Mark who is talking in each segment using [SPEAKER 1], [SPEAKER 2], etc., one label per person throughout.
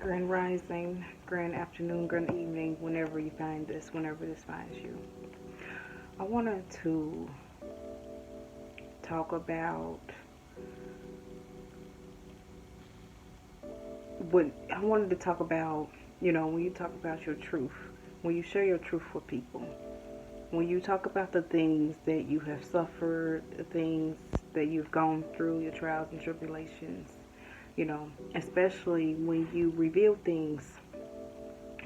[SPEAKER 1] Grand rising, grand afternoon, grand evening, whenever you find this, whenever this finds you. I wanted to talk about when you talk about your truth, when you share your truth with people, when you talk about the things that you have suffered, the things that you've gone through, your trials and tribulations, especially when you reveal things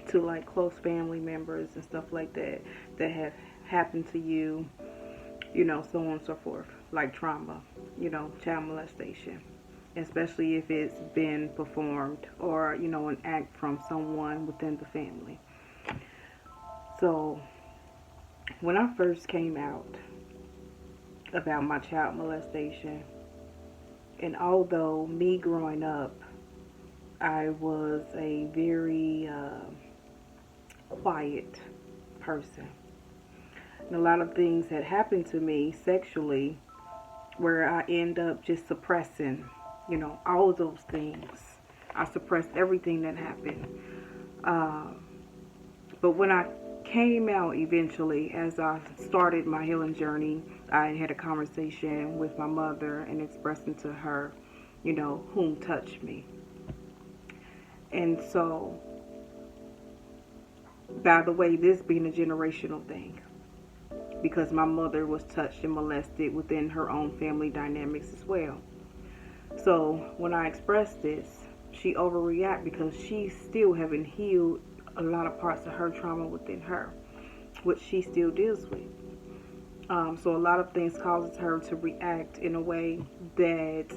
[SPEAKER 1] to like close family members and stuff like that that have happened to you, so on and so forth, like trauma, child molestation, especially if it's been performed or, an act from someone within the family. So, when I first came out about my child molestation, and although me growing up, I was a very quiet person. And a lot of things had happened to me sexually where I end up just suppressing, all of those things. I suppressed everything that happened. But when I came out eventually, as I started my healing journey, I had a conversation with my mother and expressing to her, whom touched me. And so, by the way, this being a generational thing, because my mother was touched and molested within her own family dynamics as well. So when I expressed this, she overreacted because she still haven't healed a lot of parts of her trauma within her, which she still deals with. So a lot of things causes her to react in a way that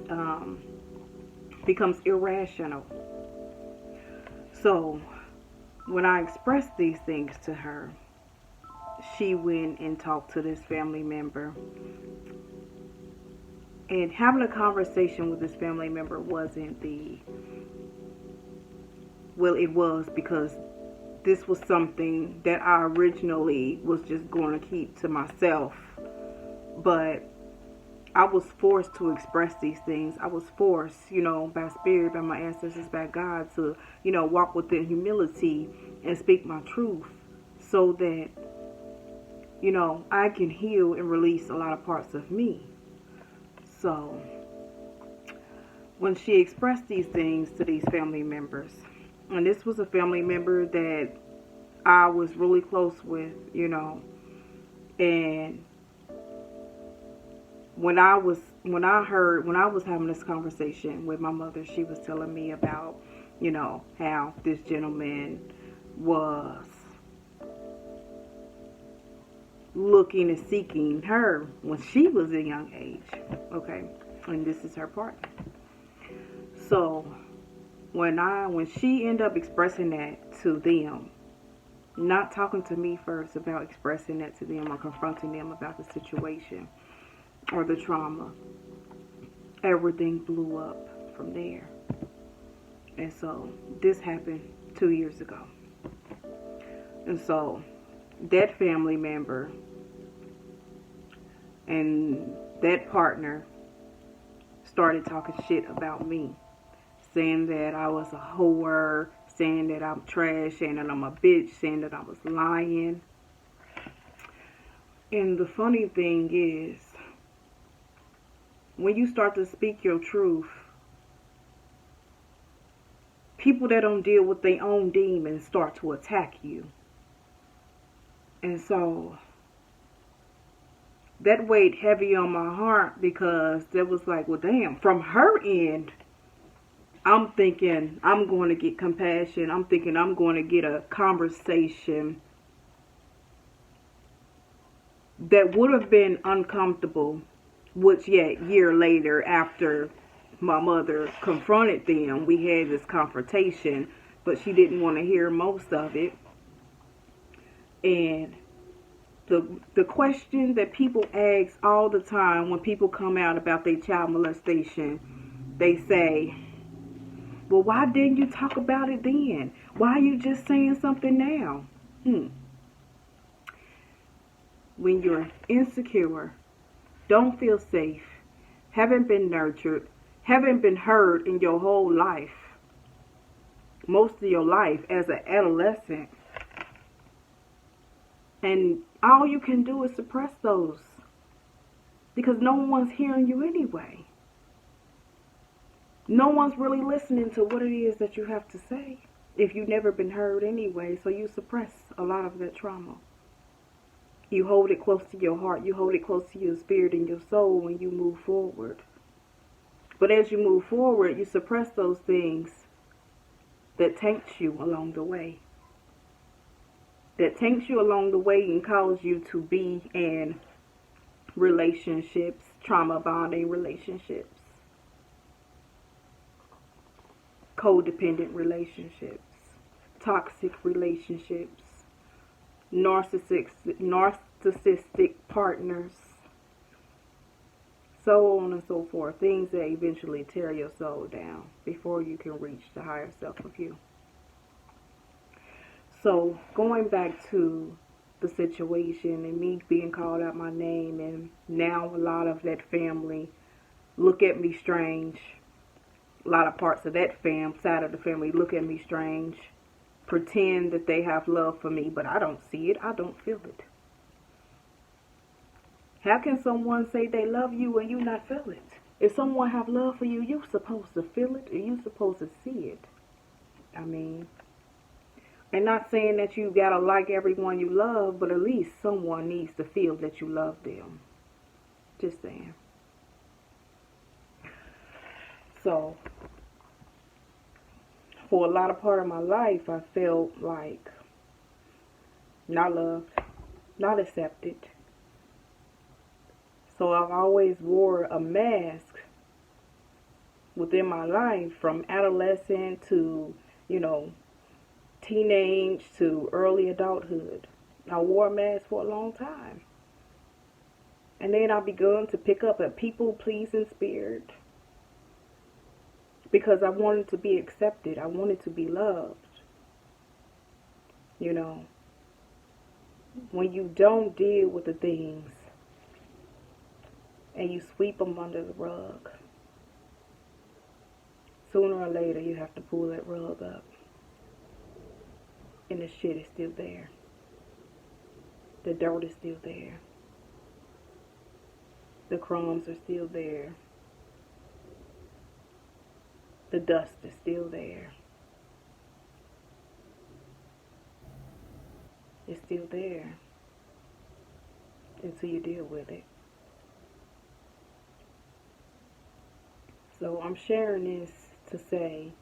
[SPEAKER 1] becomes irrational. So when I expressed these things to her, she went and talked to this family member. And having a conversation with this family member wasn't it was because this was something that I originally was just going to keep to myself. But I was forced to express these things. I was forced, by spirit, by my ancestors, by God, to, walk within humility and speak my truth so that, I can heal and release a lot of parts of me. So, when she expressed these things to these family members, and this was a family member that I was really close with, and when I was having this conversation with my mother, she was telling me about, how this gentleman was looking and seeking her when she was a young age. Okay. And this is her partner. So when she ended up expressing that to them, not talking to me first about expressing that to them or confronting them about the situation or the trauma, everything blew up from there. And so this happened 2 years ago. And so that family member and that partner started talking shit about me, saying that I was a whore, saying that I'm trash, saying that I'm a bitch, saying that I was lying. And the funny thing is, when you start to speak your truth, people that don't deal with their own demons start to attack you. And so that weighed heavy on my heart because that was like, well, damn, from her end, I'm thinking I'm going to get compassion. I'm thinking I'm going to get a conversation that would have been uncomfortable, which yet year later, after my mother confronted them, we had this confrontation, but she didn't want to hear most of it. And the question that people ask all the time when people come out about their child molestation, they say, well, why didn't you talk about it then? Why are you just saying something now? When you're insecure, don't feel safe, haven't been nurtured, haven't been heard in your whole life, most of your life as an adolescent. And all you can do is suppress those because no one's hearing you anyway. No one's really listening to what it is that you have to say if you've never been heard anyway. So you suppress a lot of that trauma. You hold it close to your heart. You hold it close to your spirit and your soul when you move forward. But as you move forward, you suppress those things that taints you along the way. That taints you along the way and cause you to be in relationships, trauma bonding relationships, codependent relationships, toxic relationships, narcissistic partners, so on and so forth. Things that eventually tear your soul down before you can reach the higher self of you. So going back to the situation and me being called out my name, and now a lot of that family look at me strange. A lot of parts of that side of the family look at me strange, pretend that they have love for me, but I don't see it. I don't feel it. How can someone say they love you and you not feel it? If someone have love for you, you're supposed to feel it, or you're supposed to see it. I mean, and not saying that you gotta like everyone you love, but at least someone needs to feel that you love them. Just saying. So, for a lot of part of my life, I felt like not loved, not accepted. So I've always wore a mask within my life, from adolescent to, teenage to early adulthood. I wore a mask for a long time. And then I begun to pick up a people-pleasing spirit because I wanted to be accepted. I wanted to be loved. When you don't deal with the things and you sweep them under the rug, sooner or later you have to pull that rug up. And the shit is still there. The dirt is still there. The crumbs are still there. The dust is still there. It's still there until you deal with it. So I'm sharing this to say,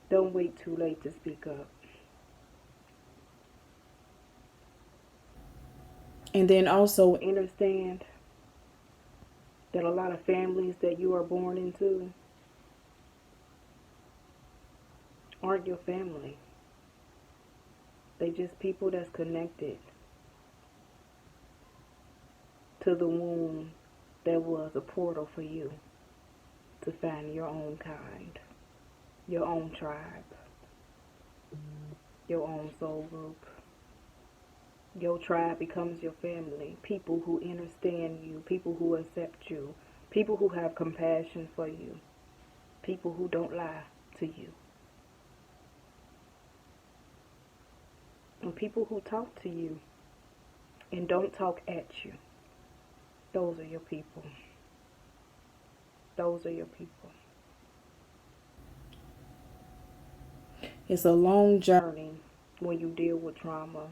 [SPEAKER 1] don't wait too late to speak up. And then also understand that a lot of families that you are born into aren't your family. They just people that's connected to the womb that was a portal for you to find your own kind, your own tribe, your own soul group. Your tribe becomes your family. People who understand you, people who accept you, people who have compassion for you, people who don't lie to you, and people who talk to you and don't talk at you. Those are your people. Those are your people. It's a long journey when you deal with trauma,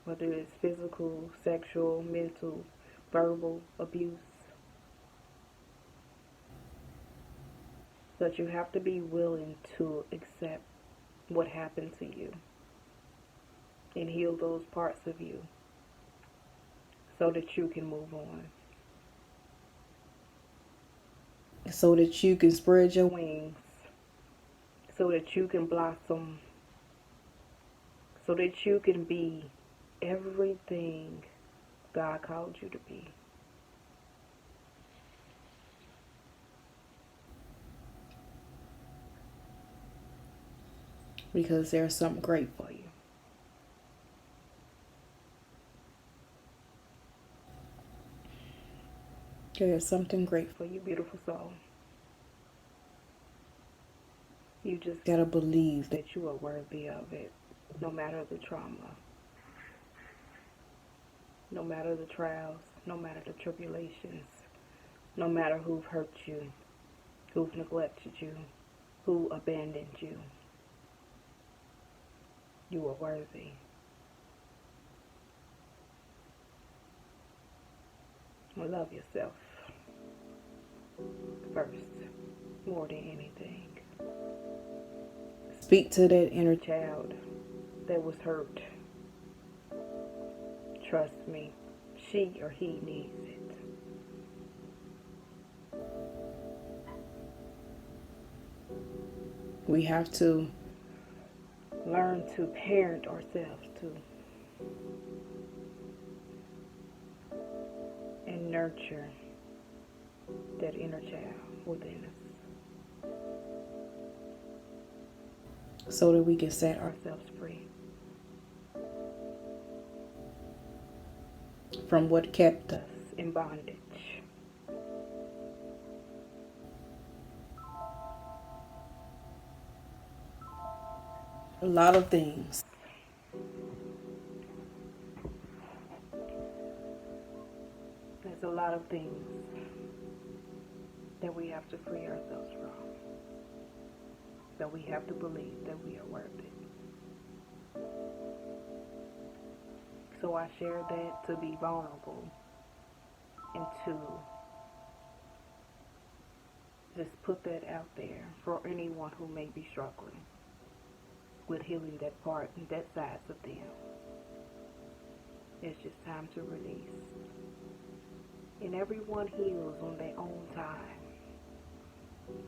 [SPEAKER 1] whether it's physical, sexual, mental, verbal abuse. But you have to be willing to accept what happened to you and heal those parts of you so that you can move on. So that you can spread your wings. So that you can blossom. So that you can be everything God called you to be. Because there's something great for you. There's something great for you, beautiful soul. You just gotta believe that you are worthy of it, no matter the trauma, no matter the trials, no matter the tribulations, no matter who've hurt you, who've neglected you, who abandoned you. You are worthy. Love yourself first, more than anything. Speak to that inner child that was hurt. Trust me, she or he needs it. We have to learn to parent ourselves too, and nurture that inner child within us, so that we can set ourselves free from what kept us in bondage. A lot of things. There's a lot of things that we have to free ourselves from. That we have to believe that we are worth it. So I share that to be vulnerable and to just put that out there for anyone who may be struggling with healing that part and that side of them. It's just time to release. And everyone heals on their own time.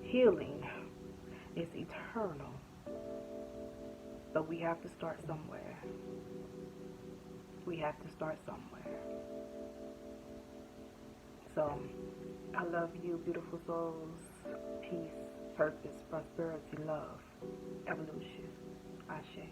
[SPEAKER 1] Healing is eternal. But we have to start somewhere. We have to start somewhere. So, I love you, beautiful souls. Peace, purpose, prosperity, love, evolution. Ashe.